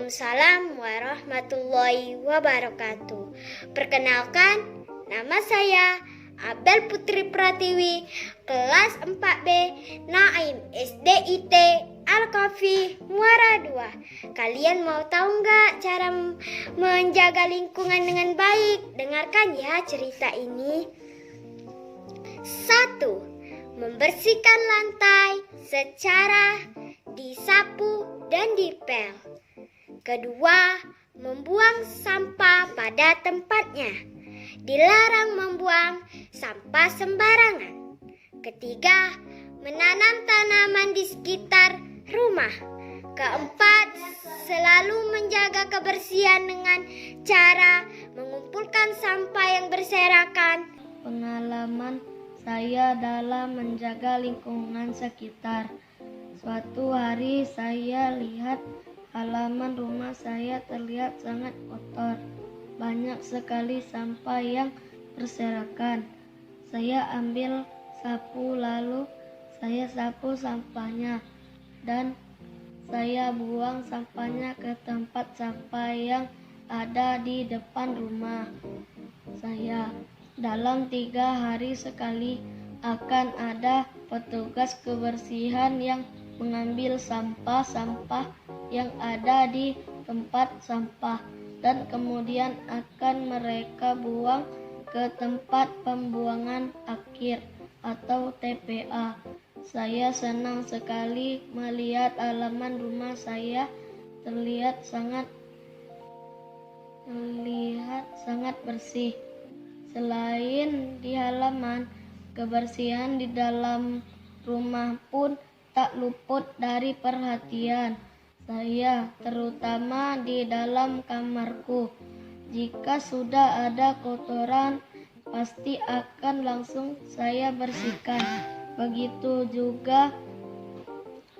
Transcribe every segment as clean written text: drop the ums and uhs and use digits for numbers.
Waalaikumsalam warahmatullahi wabarakatuh. Perkenalkan, nama saya Abel Putri Pratiwi, kelas 4B, Naim SDIT Al-Kafi Muara 2. Kalian mau tahu nggak cara menjaga lingkungan dengan baik? Dengarkan ya cerita ini. 1. Membersihkan lantai secara disapu dan dipel. Kedua, membuang sampah pada tempatnya. Dilarang membuang sampah sembarangan. Ketiga, menanam tanaman di sekitar rumah. Keempat, selalu menjaga kebersihan dengan cara mengumpulkan sampah yang berserakan. Pengalaman saya dalam menjaga lingkungan sekitar. Suatu hari saya lihat halaman rumah saya terlihat sangat kotor. Banyak sekali sampah yang berserakan. Saya ambil sapu lalu saya sapu sampahnya dan saya buang sampahnya ke tempat sampah yang ada di depan rumah saya. Dalam 3 hari sekali akan ada petugas kebersihan yang mengambil sampah-sampah yang ada di tempat sampah dan kemudian akan mereka buang ke tempat pembuangan akhir atau TPA. Saya senang sekali melihat halaman rumah saya terlihat sangat bersih. Selain di halaman, kebersihan di dalam rumah pun tak luput dari perhatian saya, terutama di dalam kamarku. Jika sudah ada kotoran, pasti akan langsung saya bersihkan. Begitu juga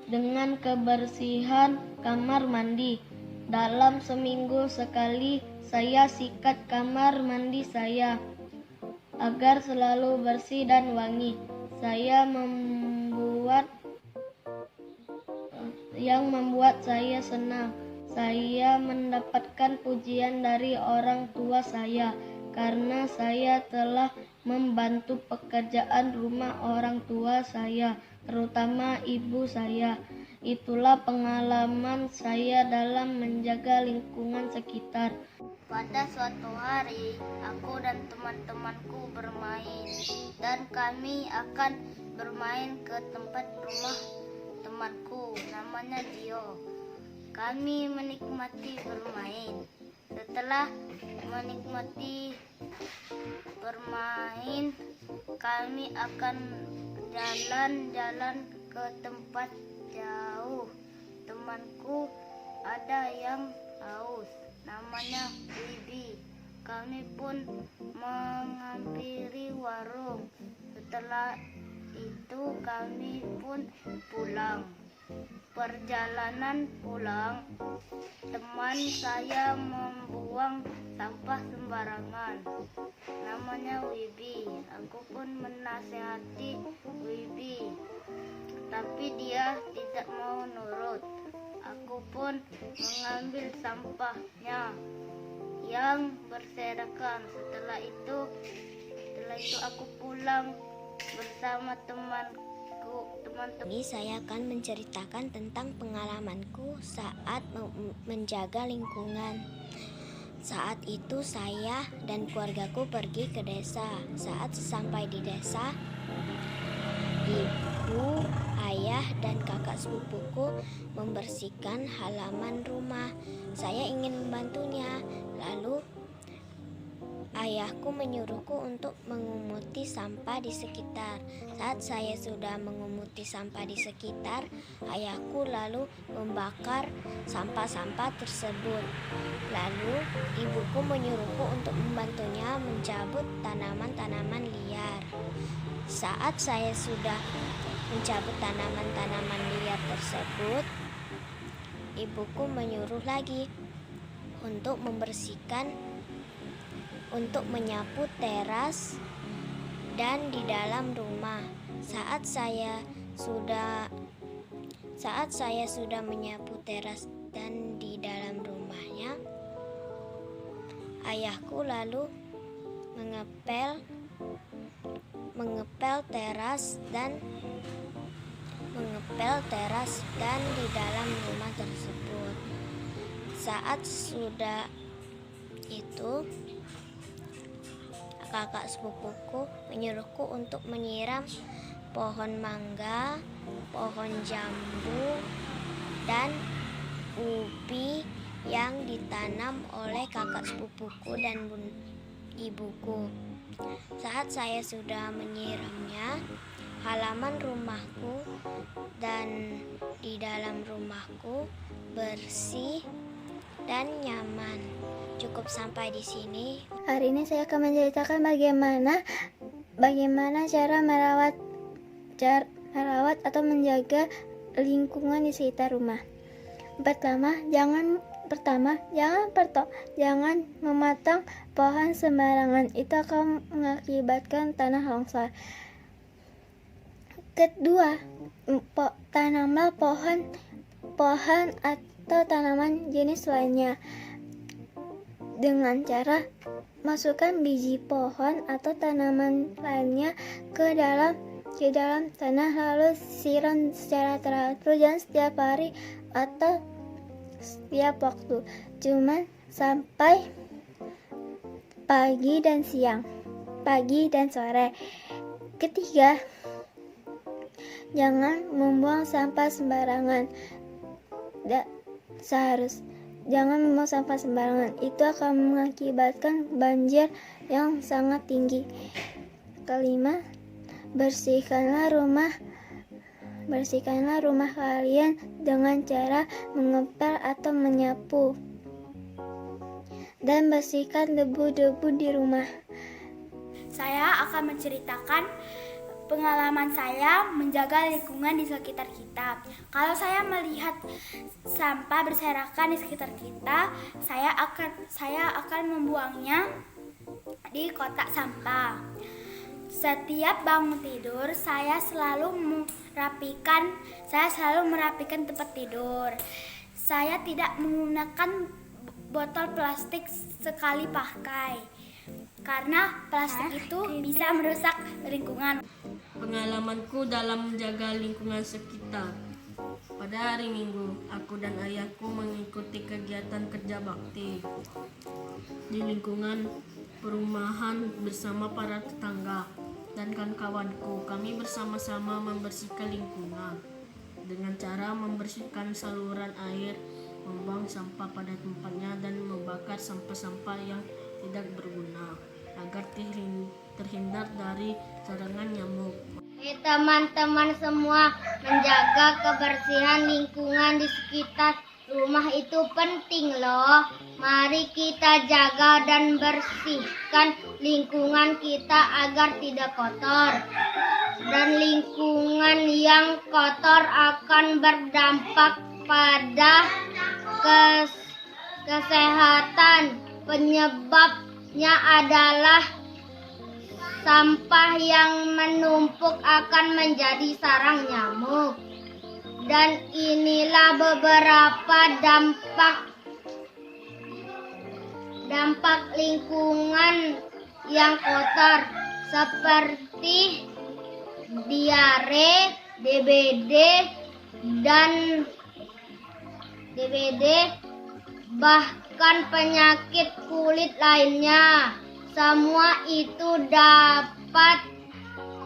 dengan kebersihan kamar mandi. Dalam seminggu sekali saya sikat kamar mandi saya agar selalu bersih dan wangi. Yang membuat saya senang. Saya mendapatkan pujian dari orang tua saya karena saya telah membantu pekerjaan rumah orang tua saya, terutama ibu saya. Itulah pengalaman saya dalam menjaga lingkungan sekitar. Pada suatu hari, aku dan teman-temanku bermain, dan kami akan bermain ke tempat rumah temanku, namanya Dio. Kami menikmati bermain. Setelah menikmati bermain, kami akan jalan-jalan ke tempat jauh. Temanku ada yang haus, namanya Bibi. Kami pun menghampiri warung. Setelah itu kami pun pulang. Perjalanan pulang, teman saya membuang sampah sembarangan, namanya Wibi. Aku pun menasihati Wibi, tapi dia tidak mau nurut. Aku pun mengambil sampahnya yang berserakan. Setelah itu aku pulang bersama teman-teman. Ini saya akan menceritakan tentang pengalamanku saat menjaga lingkungan. Saat itu saya dan keluargaku pergi ke desa. Saat sampai di desa, ibu, ayah, dan kakak sepupuku membersihkan halaman rumah. Saya ingin membantunya. Lalu ayahku menyuruhku untuk mengumuti sampah di sekitar. Saat saya sudah mengumuti sampah di sekitar, ayahku lalu membakar sampah-sampah tersebut. Lalu ibuku menyuruhku untuk membantunya mencabut tanaman-tanaman liar. Saat saya sudah mencabut tanaman-tanaman liar tersebut, ibuku menyuruh lagi untuk menyapu teras dan di dalam rumah. Saat saya sudah menyapu teras dan di dalam rumah, Ayahku lalu mengepel teras dan di dalam rumah tersebut. Saat sudah itu, kakak sepupuku menyuruhku untuk menyiram pohon mangga, pohon jambu, dan ubi yang ditanam oleh kakak sepupuku dan ibuku. Saat saya sudah menyiramnya, halaman rumahku dan di dalam rumahku bersih dan nyaman. Cukup sampai di sini. Hari ini saya akan menceritakan bagaimana cara merawat atau menjaga lingkungan di sekitar rumah. Pertama, jangan mematang pohon sembarangan. Itu akan mengakibatkan tanah longsor. Kedua, tanamlah pohon atau tanaman jenis lainnya dengan cara masukkan biji pohon atau tanaman lainnya ke dalam tanah, lalu siram secara teratur, jangan setiap hari atau setiap waktu, cuma sampai pagi dan sore. Ketiga, jangan membuang sampah sembarangan. Jangan membuang sampah sembarangan. Itu akan mengakibatkan banjir yang sangat tinggi. Kelima, bersihkanlah rumah kalian dengan cara mengepel atau menyapu, dan bersihkan debu-debu di rumah. Saya akan menceritakan pengalaman saya menjaga lingkungan di sekitar kita. Kalau saya melihat sampah berserakan di sekitar kita, saya akan membuangnya di kotak sampah. Setiap bangun tidur, saya selalu merapikan tempat tidur. Saya tidak menggunakan botol plastik sekali pakai, karena plastik itu bisa merusak lingkungan. Pengalamanku dalam menjaga lingkungan sekitar. Pada hari Minggu, aku dan ayahku mengikuti kegiatan kerja bakti di lingkungan perumahan bersama para tetangga dan kawan-kawanku. Kami bersama-sama membersihkan lingkungan dengan cara membersihkan saluran air, membuang sampah pada tempatnya, dan membakar sampah-sampah yang tidak berguna agar terhindar dari serangan nyamuk. Teman-teman semua, menjaga kebersihan lingkungan di sekitar rumah itu penting loh. Mari kita jaga dan bersihkan lingkungan kita agar tidak kotor. Dan lingkungan yang kotor akan berdampak pada kesehatan. Penyebabnya adalah sampah yang menumpuk akan menjadi sarang nyamuk. Dan inilah beberapa dampak lingkungan yang kotor, seperti diare, DBD, bahkan penyakit kulit lainnya. Semua itu dapat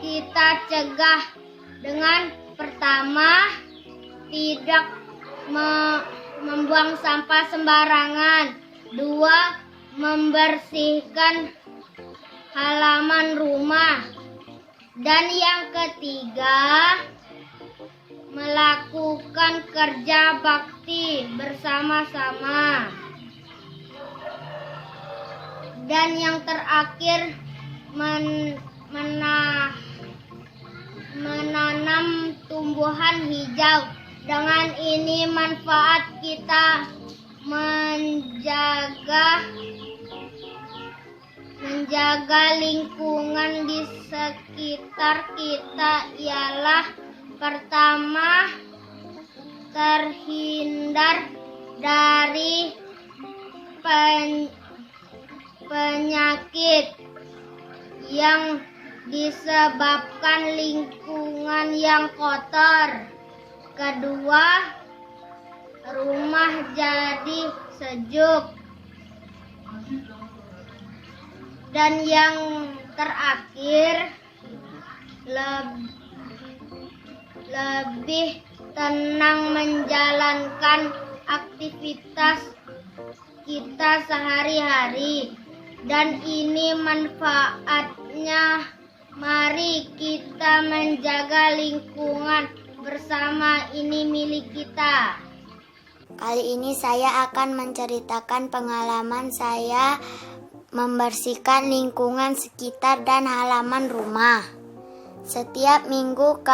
kita cegah dengan pertama, tidak membuang sampah sembarangan. 2, membersihkan halaman rumah. Dan yang ketiga, melakukan kerja bakti bersama-sama. Dan yang terakhir, menanam tumbuhan hijau. Dengan ini manfaat kita menjaga lingkungan di sekitar kita ialah: pertama, terhindar dari penyakit yang disebabkan lingkungan yang kotor. Kedua, rumah jadi sejuk. Dan yang terakhir, lebih tenang menjalankan aktivitas kita sehari-hari. Dan ini manfaatnya. Mari kita menjaga lingkungan bersama, ini milik kita. Kali ini saya akan menceritakan pengalaman saya membersihkan lingkungan sekitar dan halaman rumah. Setiap minggu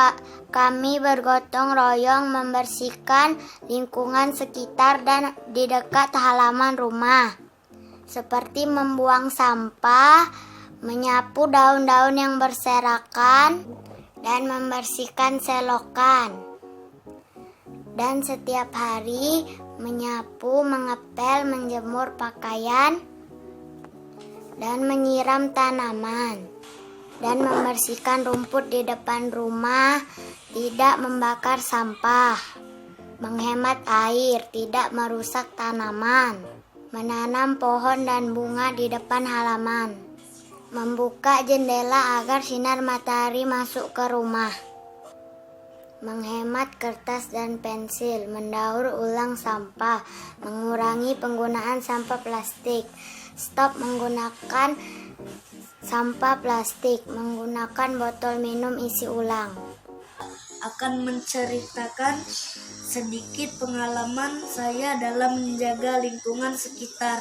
kami bergotong royong membersihkan lingkungan sekitar dan di dekat halaman rumah. Seperti membuang sampah, menyapu daun-daun yang berserakan, dan membersihkan selokan. Dan setiap hari menyapu, mengepel, menjemur pakaian, dan menyiram tanaman. Dan membersihkan rumput di depan rumah, tidak membakar sampah, menghemat air, tidak merusak tanaman, menanam pohon dan bunga di depan halaman, membuka jendela agar sinar matahari masuk ke rumah, menghemat kertas dan pensil, mendaur ulang sampah, mengurangi penggunaan sampah plastik, stop menggunakan sampah plastik, menggunakan botol minum isi ulang. Akan menceritakan sedikit pengalaman saya dalam menjaga lingkungan sekitar.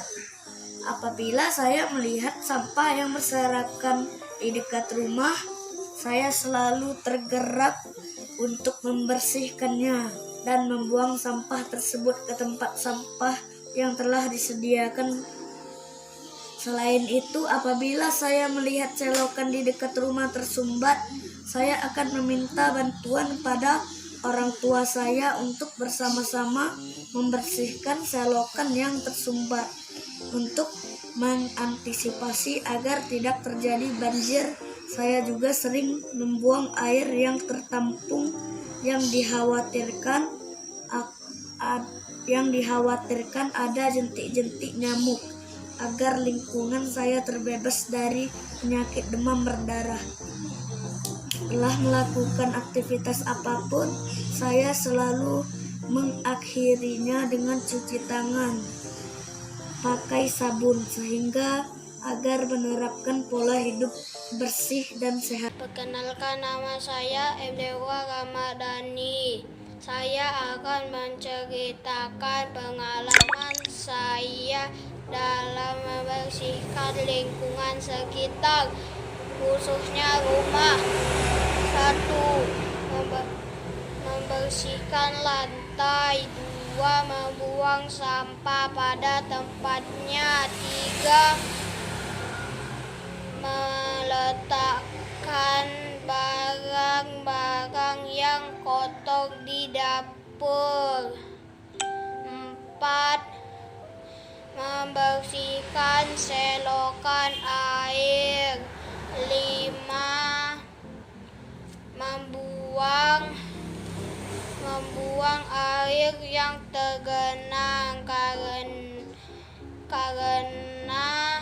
Apabila saya melihat sampah yang berserakan di dekat rumah, saya selalu tergerak untuk membersihkannya dan membuang sampah tersebut ke tempat sampah yang telah disediakan. Selain itu, apabila saya melihat selokan di dekat rumah tersumbat, saya akan meminta bantuan pada orang tua saya untuk bersama-sama membersihkan selokan yang tersumbat. Untuk mengantisipasi agar tidak terjadi banjir, saya juga sering membuang air yang tertampung yang dikhawatirkan ada jentik-jentik nyamuk, agar lingkungan saya terbebas dari penyakit demam berdarah. Setelah melakukan aktivitas apapun, saya selalu mengakhirinya dengan cuci tangan pakai sabun, sehingga agar menerapkan pola hidup bersih dan sehat. Perkenalkan, nama saya Dewa Ramadhani. Saya akan menceritakan pengalaman saya dalam membersihkan lingkungan sekitar, khususnya rumah. 1. Membersihkan lantai. 2. Membuang sampah pada tempatnya. 3. Meletakkan barang-barang yang kotor di dapur. 4. Membersihkan selokan air. 5. Membuang air yang tergenang karena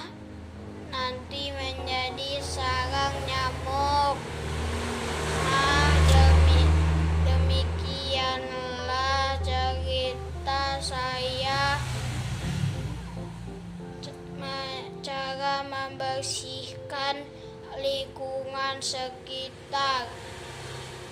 nanti menjadi sarang nyamuk. Nah, demikianlah cerita saya cara membersihkan lingkungan sekitar.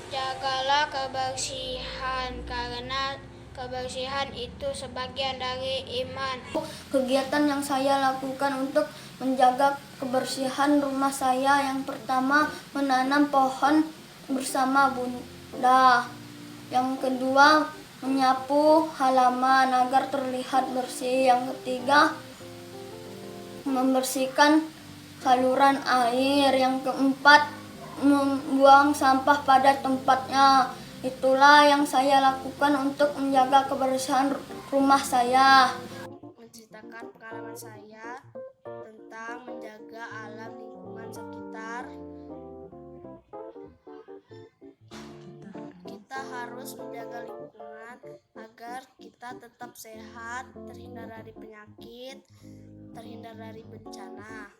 Jagalah kebersihan, karena kebersihan itu sebagian dari iman. Kegiatan yang saya lakukan untuk menjaga kebersihan rumah saya, yang pertama menanam pohon bersama Bunda. Yang kedua, menyapu halaman agar terlihat bersih. Yang ketiga, membersihkan saluran air. Yang keempat, membuang sampah pada tempatnya. Itulah yang saya lakukan untuk menjaga kebersihan rumah saya. Menceritakan pengalaman saya tentang tentang menjaga alam lingkungan sekitar. Kita harus menjaga lingkungan agar kita tetap sehat, terhindar dari penyakit, terhindar dari bencana.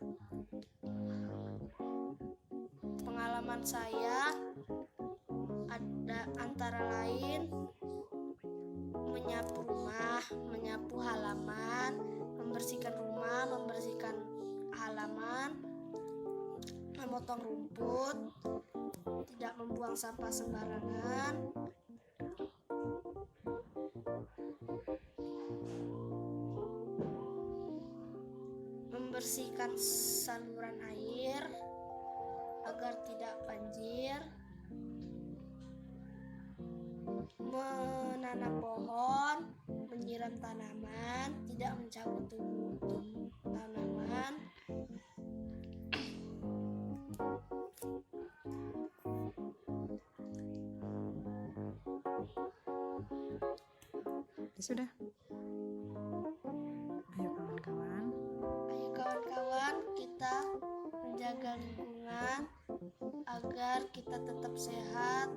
Pengalaman saya ada antara lain menyapu rumah, menyapu halaman, membersihkan rumah, membersihkan halaman, memotong rumput, tidak membuang sampah sembarangan, membersihkan saluran air agar tidak banjir, menanam pohon, menyiram tanaman, tidak mencabut tumbuh tanaman, Sudah. Ayo kawan-kawan. Ayo kawan-kawan, kita menjaga lingkungan agar kita tetap sehat,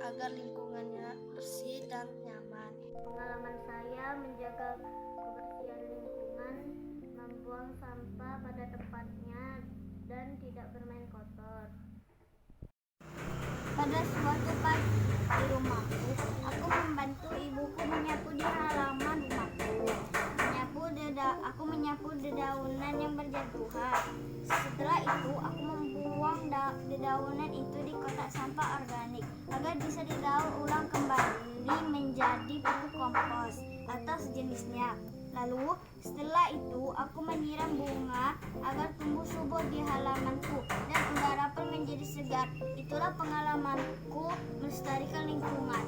agar lingkungannya bersih dan nyaman. Pengalaman saya menjaga kebersihan lingkungan, membuang sampah pada tempatnya dan tidak bermain kotor. Pada suatu pagi di rumahku, aku membantu ibuku menyapu di halaman rumahku. Aku menyapu dedaunan yang berjatuhan. Setelah itu, aku membuang dedaunan itu di kotak sampah organik agar bisa didaur ulang kembali menjadi pupuk kompos atau sejenisnya. Lalu, setelah itu, aku menyiram bunga agar tumbuh subur di halamanku dan udara pun menjadi segar. Itulah pengalamanku melestarikan lingkungan.